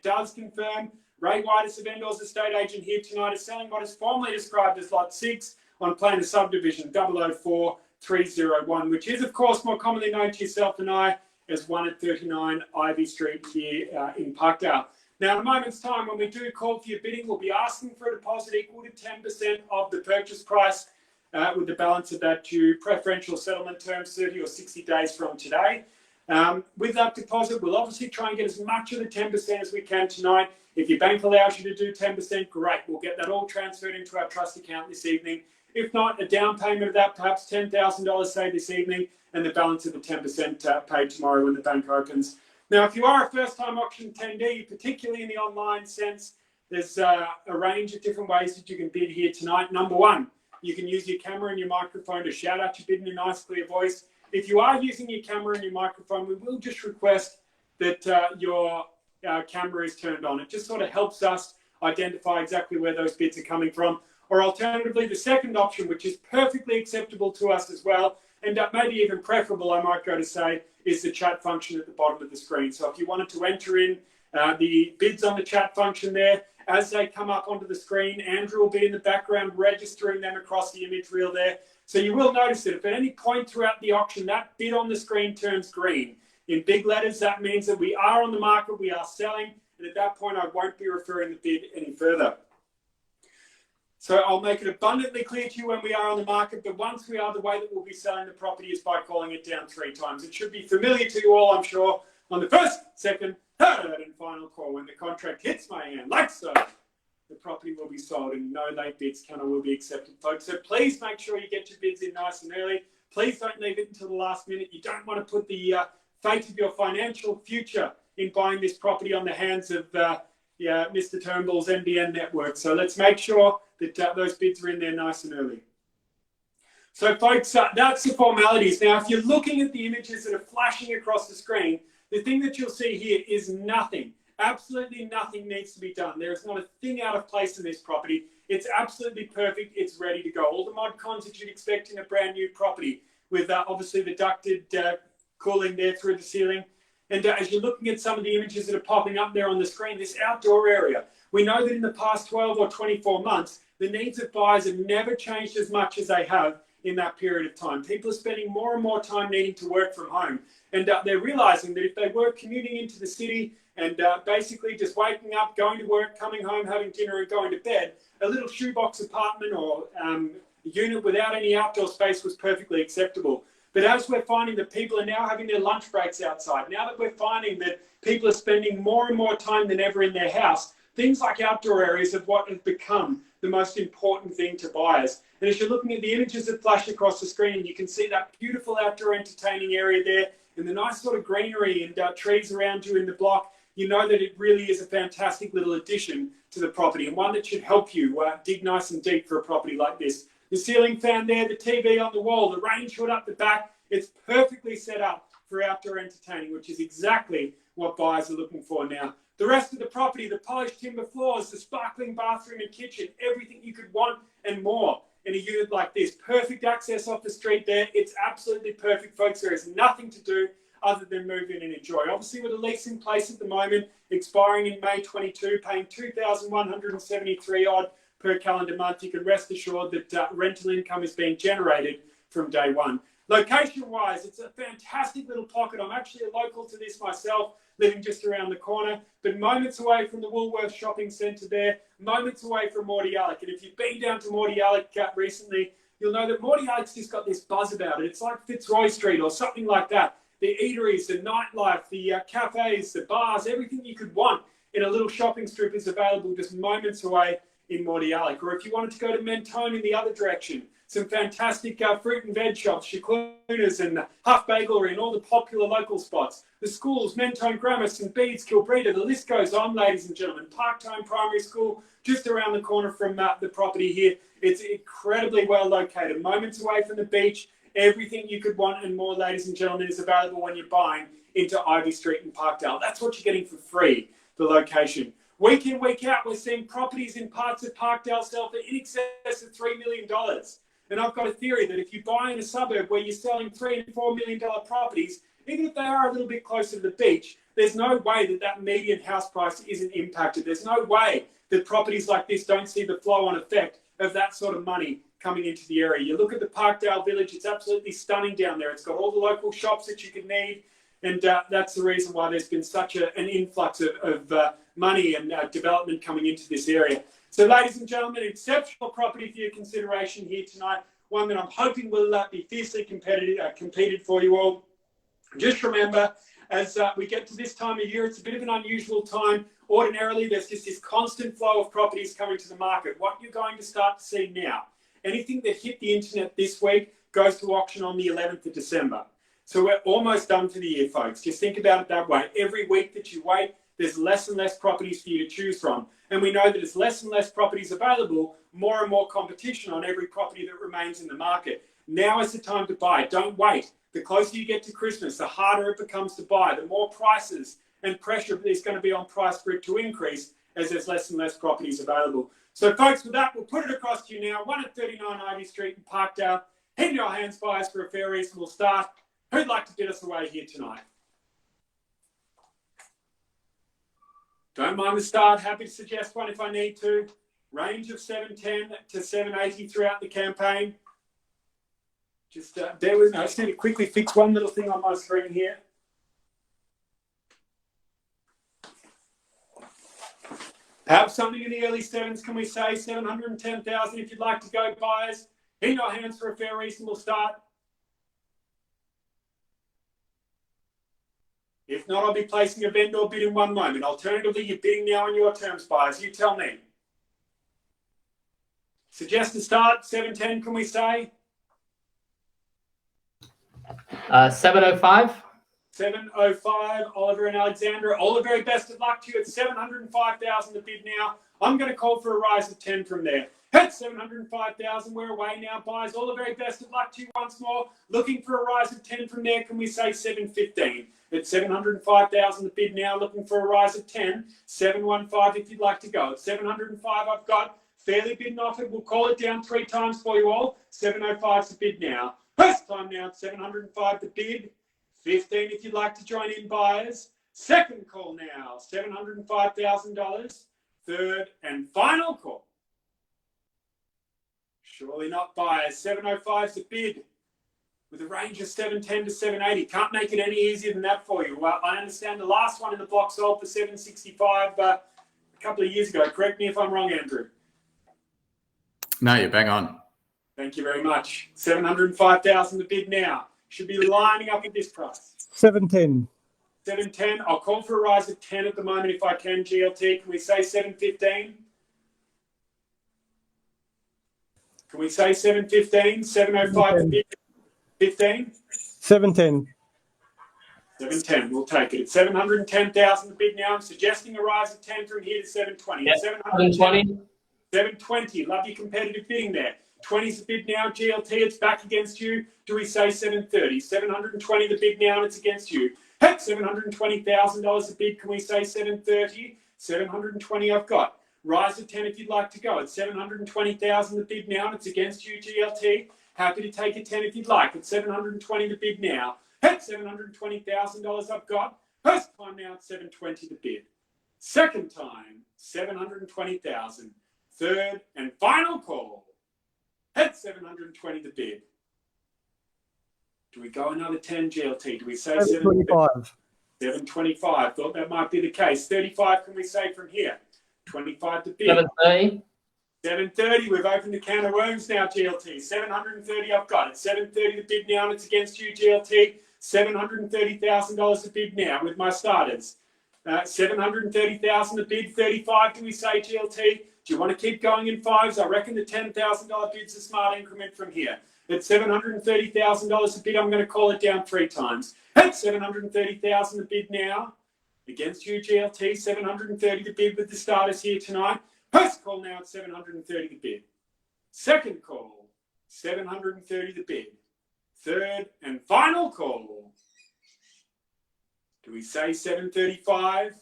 does confirm Ray Whitus of Endor's estate agent here tonight is selling what is formally described as Lot 6 on plan of subdivision 004301, which is, of course, more commonly known to yourself and I as 1 at 39 Ivy Street here in Parkdale. Now, in a moment's time, when we do call for your bidding, we'll be asking for a deposit equal to 10% of the purchase price, with the balance of that due preferential settlement terms 30 or 60 days from today. With that deposit, we'll obviously try and get as much of the 10% as we can tonight. If your bank allows you to do 10%, great. We'll get that all transferred into our trust account this evening. If not, a down payment of that, perhaps $10,000 say this evening, and the balance of the 10% paid tomorrow when the bank opens. Now, if you are a first-time auction attendee, particularly in the online sense, there's a range of different ways that you can bid here tonight. Number one, you can use your camera and your microphone to shout out your bid in a nice, clear voice. If you are using your camera and your microphone, we will just request that your camera is turned on. It just sort of helps us identify exactly where those bids are coming from. Or alternatively, the second option, which is perfectly acceptable to us as well, and maybe even preferable, I might go to say, is the chat function at the bottom of the screen. So if you wanted to enter in the bids on the chat function there, as they come up onto the screen, Andrew will be in the background registering them across the image reel there. So you will notice that if at any point throughout the auction that bid on the screen turns green, in big letters, that means that we are on the market, we are selling, and at that point I won't be referring the bid any further. So I'll make it abundantly clear to you when we are on the market, but once we are, the way that we'll be selling the property is by calling it down 3 times. It should be familiar to you all, I'm sure, on the first, second, third, and final call. When the contract hits my hand, like so, the property will be sold and no late bids can or will be accepted, folks. So please make sure you get your bids in nice and early. Please don't leave it until the last minute. You don't want to put the fate of your financial future in buying this property on the hands of Mr. Turnbull's NBN network. So let's make sure that those bids are in there nice and early. So folks, that's the formalities. Now, if you're looking at the images that are flashing across the screen, the thing that you'll see here is nothing. Absolutely nothing needs to be done. There is not a thing out of place in this property. It's absolutely perfect. It's ready to go. All the mod cons that you'd expect in a brand new property, with obviously the ducted cooling there through the ceiling. And as you're looking at some of the images that are popping up there on the screen, this outdoor area, we know that in the past 12 or 24 months, the needs of buyers have never changed as much as they have in that period of time. People are spending more and more time needing to work from home. And they're realizing that if they were commuting into the city and basically just waking up, going to work, coming home, having dinner and going to bed, a little shoebox apartment or unit without any outdoor space was perfectly acceptable. But as we're finding that people are now having their lunch breaks outside, now that we're finding that people are spending more and more time than ever in their house, things like outdoor areas are what have become the most important thing to buyers. And as you're looking at the images that flash across the screen, you can see that beautiful outdoor entertaining area there and the nice sort of greenery and trees around you in the block. You know that it really is a fantastic little addition to the property and one that should help you dig nice and deep for a property like this. The ceiling fan there, the TV on the wall, the range hood up the back, it's perfectly set up for outdoor entertaining, which is exactly what buyers are looking for now. The rest of the property, the polished timber floors, the sparkling bathroom and kitchen, everything you could want and more in a unit like this. Perfect access off the street there. It's absolutely perfect, folks. There is nothing to do other than move in and enjoy. Obviously, with a lease in place at the moment, expiring in May 22, paying $2,173 odd per calendar month, you can rest assured that rental income is being generated from day one. Location-wise, it's a fantastic little pocket. I'm actually a local to this myself, living just around the corner, but moments away from the Woolworths shopping centre there, moments away from Mordialloc. And if you've been down to Mordialloc recently, you'll know that Mordialloc just got this buzz about it. It's like Fitzroy Street or something like that. The eateries, the nightlife, the cafes, the bars, everything you could want in a little shopping strip is available just moments away in Mordialloc. Or if you wanted to go to Mentone in the other direction, some fantastic fruit and veg shops, Chaclunas and Huff Bagelry and all the popular local spots. The schools, Mentone Grammar, St Bede's, Kilbreda, the list goes on, ladies and gentlemen. Parkdale Primary School, just around the corner from the property here. It's incredibly well located, moments away from the beach. Everything you could want and more, ladies and gentlemen, is available when you're buying into Ivy Street in Parkdale. That's what you're getting for free, the location. Week in, week out, we're seeing properties in parts of Parkdale sell for in excess of $3 million. And I've got a theory that if you buy in a suburb where you're selling $3 and $4 million properties, even if they are a little bit closer to the beach, there's no way that that median house price isn't impacted. There's no way that properties like this don't see the flow-on effect of that sort of money coming into the area. You look at the Parkdale village, it's absolutely stunning down there. It's got all the local shops that you could need, and that's the reason why there's been such an influx of money and development coming into this area. So, ladies and gentlemen, exceptional property for your consideration here tonight, one that I'm hoping will be fiercely competed for you all. Just remember, as we get to this time of year, it's a bit of an unusual time. Ordinarily, there's just this constant flow of properties coming to the market. What you're going to start to see now, anything that hit the internet this week goes to auction on the 11th of December. So we're almost done for the year, folks. Just think about it that way. Every week that you wait, there's less and less properties for you to choose from. And we know that there's less and less properties available, more and more competition on every property that remains in the market. Now is the time to buy. Don't wait. The closer you get to Christmas, the harder it becomes to buy. The more prices and pressure there's going to be on price for it to increase as there's less and less properties available. So, folks, with that, we'll put it across to you now. 1 at 39 Ivy Street in Parkdale. Head your hands, buyers, for a fair reasonable start. Who'd like to bid us away here tonight? Don't mind the start. Happy to suggest one if I need to. Range of 710 to 780 throughout the campaign. Just bear with me. I just need to quickly fix one little thing on my screen here. Perhaps something in the early sevens, can we say? 710,000 if you'd like to go, buyers. In your hands for a fair, reasonable start. If not, I'll be placing a vendor bid in one moment. Alternatively, you're bidding now on your terms, buyers. You tell me. Suggest a start. 710, can we say? 705. 705, Oliver and Alexandra. All the very best of luck to you at 705,000 to bid now. I'm going to call for a rise of 10 from there. At 705,000, we're away now, buyers. All the very best of luck to you once more. Looking for a rise of 10 from there. Can we say 715? At 705,000 to bid now. Looking for a rise of 10. 715 if you'd like to go. At 705, I've got fairly bid and offered. We'll call it down 3 times for you all. 705 to bid now. First time now at 705 to bid. 15 if you'd like to join in, buyers. Second call now, $705,000. Third and final call. Surely not, buyers. 705 is the bid with a range of 710 to 780. Can't make it any easier than that for you. Well, I understand the last one in the block sold for 765 a couple of years ago. Correct me if I'm wrong, Andrew. No, you're bang on. Thank you very much. 705,000 to bid now. Should be lining up at this price. 710. 710. I'll call for a rise of 10 at the moment if I can, GLT. Can we say 715? Can we say 715? 705 to bid. 15? 710. 710. We'll take it. At 710,000 to bid now. I'm suggesting a rise of 10 from here to 720. Yep. 720. 720. Love your competitive bidding there. 20's the bid now, GLT, it's back against you. Do we say 730? 720 the bid now, and it's against you. At $720,000 a bid, can we say 730? 720 I've got. Rise of 10 if you'd like to go. At 720,000 the bid now, and it's against you, GLT. Happy to take a 10 if you'd like. At 720 the bid now. At $720,000 I've got. First time now at 720 the bid. Second time, 720,000. Third and final call. At 720 the bid. Do we go another 10, GLT? Do we say 725? 725. Thought that might be the case. 35, can we say from here? 25 the bid. 730. 730. We've opened the can of worms now, GLT. 730 I've got it. 730 the bid now, and it's against you, GLT. $730,000 the bid now with my starters. 730,000 the bid. 35, can we say, GLT? Do you want to keep going in fives? I reckon the $10,000 bid's a smart increment from here. At $730,000 a bid, I'm going to call it down 3 times. At $730,000 a bid now. Against you, GLT. 730 the bid with the starters here tonight. First call now at 730 the bid. Second call, 730 the bid. Third and final call. Do we say 735?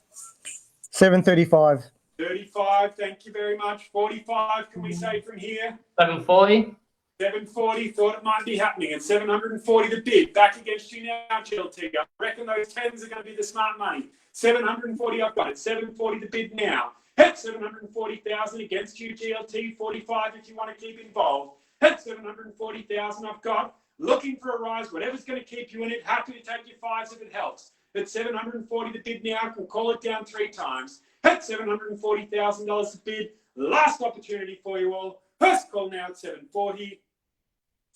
735. 35, thank you very much. 45, can we say from here? 740. 740, thought it might be happening. At 740 the bid. Back against you now, GLT. I reckon those 10s are going to be the smart money. 740 I've got it. 740 the bid now. At 740,000 against you, GLT. 45 if you want to keep involved. At 740,000 I've got. Looking for a rise. Whatever's going to keep you in it. Happy to take your 5s if it helps. At 740 the bid now. Can call it down 3 times. At $740,000 the bid. Last opportunity for you all. First call now at 740.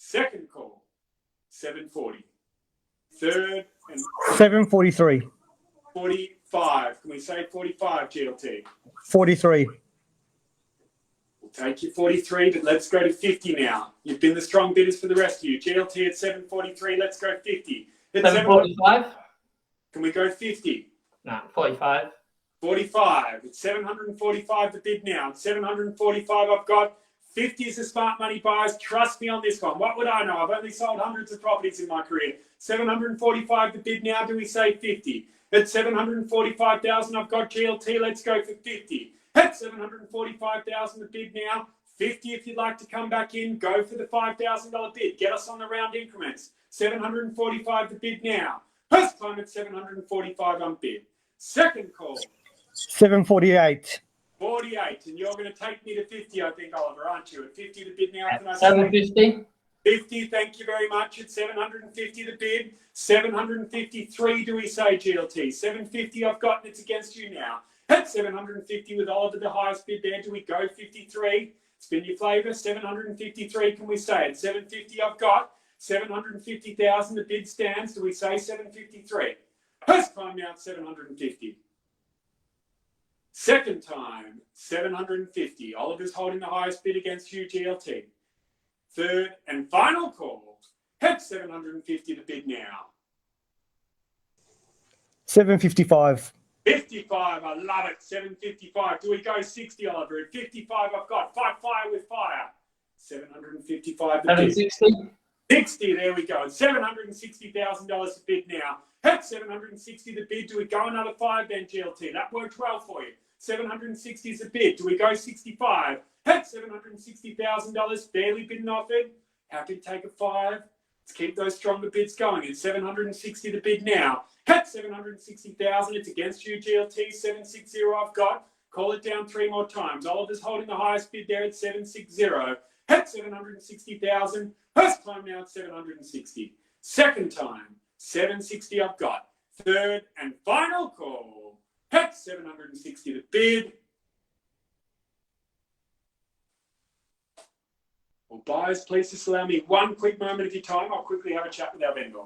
Second call, 740. Third and 743. 45. Can we say 45, GLT? 43. We'll take you 43, but let's go to 50 now. You've been the strong bidders for the rest of you. GLT at 743. Let's go 50. At 745? Can we go 50? No, 45. 45. It's 745 the bid now. At 745 I've got. 50 is the smart money buyers. Trust me on this one. What would I know? I've only sold hundreds of properties in my career. 745 the bid now. Do we say 50? At 745,000 I've got GLT. Let's go for 50. At 745,000 the bid now. 50 if you'd like to come back in. Go for the $5,000 bid. Get us on the round increments. 745 the bid now. First time at 745 on bid. Second call. 748. 48, and you're going to take me to 50, I think, Oliver, aren't you? At 50 the bid now. Can I say 750? 50, thank you very much. At 750 the bid. 753 do we say, GLT? 750 I've got, and it's against you now. At 750 with Oliver, the highest bid there. Do we go 53? Spin your flavour. 753, can we say? At 750 I've got. 750,000 the bid stands. Do we say 753? First time now at 750. Second time, 750. Oliver's holding the highest bid against you, GLT. Third and final call. At 750 to bid now. 755. 55, I love it. 755. Do we go 60, Oliver? At 55, I've got fight fire with fire. 755 to bid. 760? 60, there we go. $760,000 to bid now. At 760 the bid, do we go another 5 then, GLT? That worked well for you. 760 is the bid. Do we go 65? At $760,000, fairly bid and offered. Happy to take a 5. Let's keep those stronger bids going. At 760 the bid now. At 760,000, it's against you, GLT. 760 I've got. Call it down 3 more times. Oliver's holding the highest bid there at 760. At 760,000. First time now at 760. Second time, 760 I've got. Third and final call. At 760 to bid. Well, buyers, please just allow me one quick moment of your time. I'll quickly have a chat with our vendor.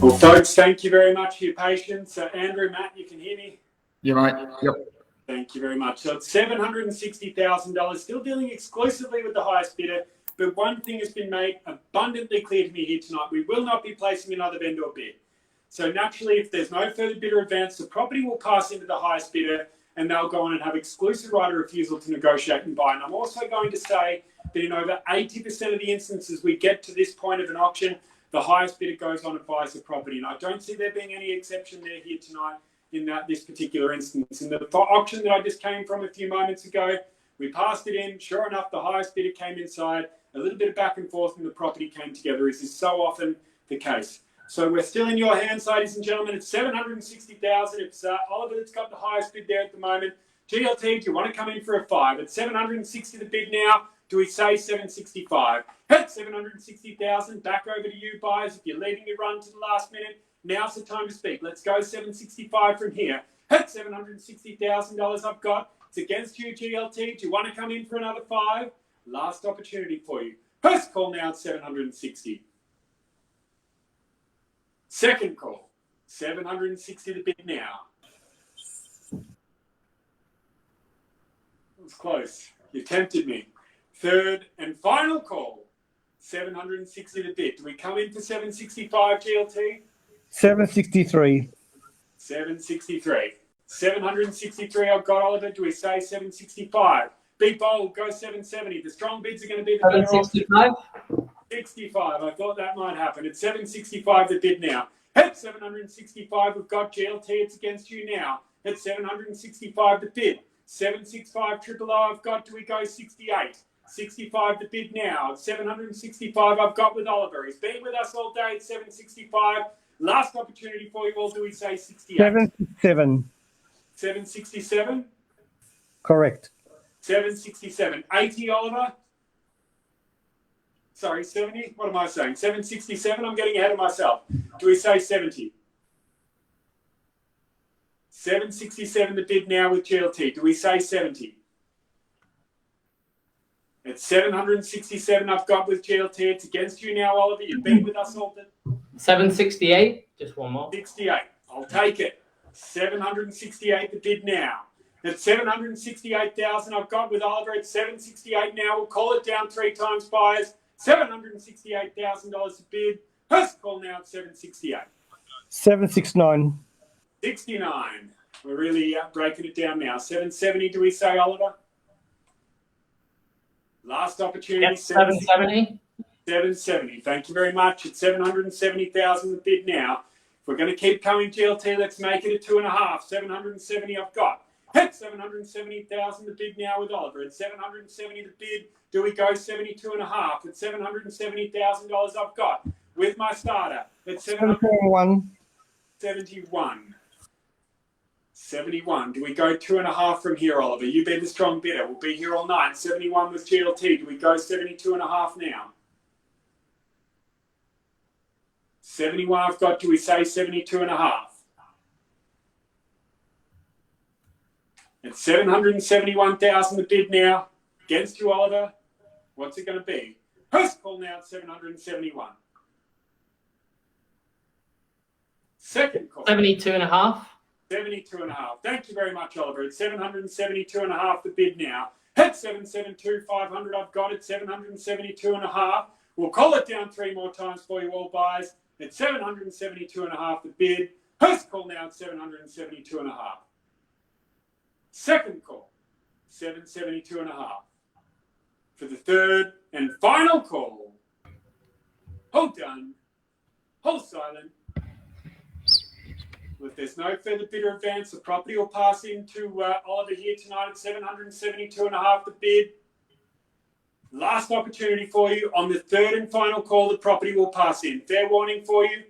Well, folks, thank you very much for your patience. Andrew, Matt, you can hear me? Yeah, mate. Yep. Thank you very much. So it's $760,000, still dealing exclusively with the highest bidder. But one thing has been made abundantly clear to me here tonight. We will not be placing another vendor bid. So naturally, if there's no further bidder advance, the property will pass into the highest bidder and they'll go on and have exclusive right of refusal to negotiate and buy. And I'm also going to say that in over 80% of the instances we get to this point of an auction, the highest bidder goes on and buys the property. And I don't see there being any exception there here tonight in this particular instance. In the auction that I just came from a few moments ago, we passed it in. Sure enough, the highest bidder came inside. A little bit of back and forth and the property came together, as is so often the case. So we're still in your hands, ladies and gentlemen. It's $760,000. It's Oliver that's got the highest bid there at the moment. GLT, do you want to come in for a 5? It's $760 the bid now. Do we say $765? At $760,000, back over to you, buyers. If you're leaving your run to the last minute, now's the time to speak. Let's go $765 from here. At $760,000 I've got. It's against you, GLT. Do you want to come in for another 5? Last opportunity for you. First call now at $760. Second call, $760 the bid now. It was close. You tempted me. Third and final call, $760 the bid. Do we come in for $765, GLT? 763. 763. 763 I've got, Oliver. Do we say 765? Be bold, go 770. The strong bids are going to be the better option. 765. 65. I thought that might happen. It's 765 the bid now. At 765, we've got GLT. It's against you now. At 765 the bid. 765 triple O I've got. Do we go 68? 65 the bid now. At 765 I've got with Oliver. He's been with us all day at 765. Last opportunity for you all. Do we say 68? 767. 767? Correct. 767. 80, Oliver? Sorry, 70? What am I saying? 767? I'm getting ahead of myself. Do we say 70? 767 the bid now with GLT. Do we say 70? It's 767 I've got with GLT. It's against you now, Oliver. You've been with us all the 768. Just one more. 68. I'll take it. 768 the bid now. At 768,000 I've got with Oliver at 768 now. We'll call it down 3 times, buyers. $768,000 a bid. First call now at 768. 769. 69. We're really breaking it down now. 770, do we say, Oliver? Last opportunity. Yep, 770. 770. Thank you very much. It's 770,000 the bid now. If we're going to keep coming GLT, let's make it a 2.5. 770 I've got. At 770,000 the bid now with Oliver. At 770 the bid, do we go 72.5? At $770,000 I've got with my starter. At 771. 71. 71. Do we go 2.5 from here, Oliver? You be the strong bidder. We'll be here all night. 71 with GLT. Do we go 72.5 now? 71 I've got. Do we say 72.5? It's 771,000 the bid now. Against you, Oliver. What's it going to be? First call now at 771. Second call. 72.5. 72.5. Thank you very much, Oliver. It's 772.5 the bid now. At 772,500 I've got it. 772.5. We'll call it down 3 more times for you all, buys. At 772.5 the bid. First call now at 772.5. Second call, 772.5. For the third and final call, hold done, hold silent. If there's no further bidder advance, the property will pass into Oliver here tonight at 772.5 the bid. Last opportunity for you on the third and final call, the property will pass in. Fair warning for you,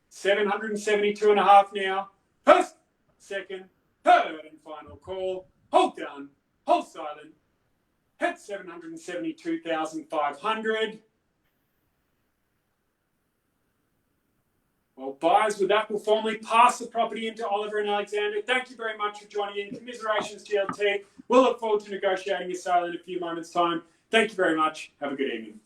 772.5 now. First, second, third and final call. Hold done. Hold silent. At 772,500. Well, buyers, with that, will formally pass the property into Oliver and Alexander. Thank you very much for joining in. Commiserations, GLT. We'll look forward to negotiating a sale in a few moments' time. Thank you very much. Have a good evening.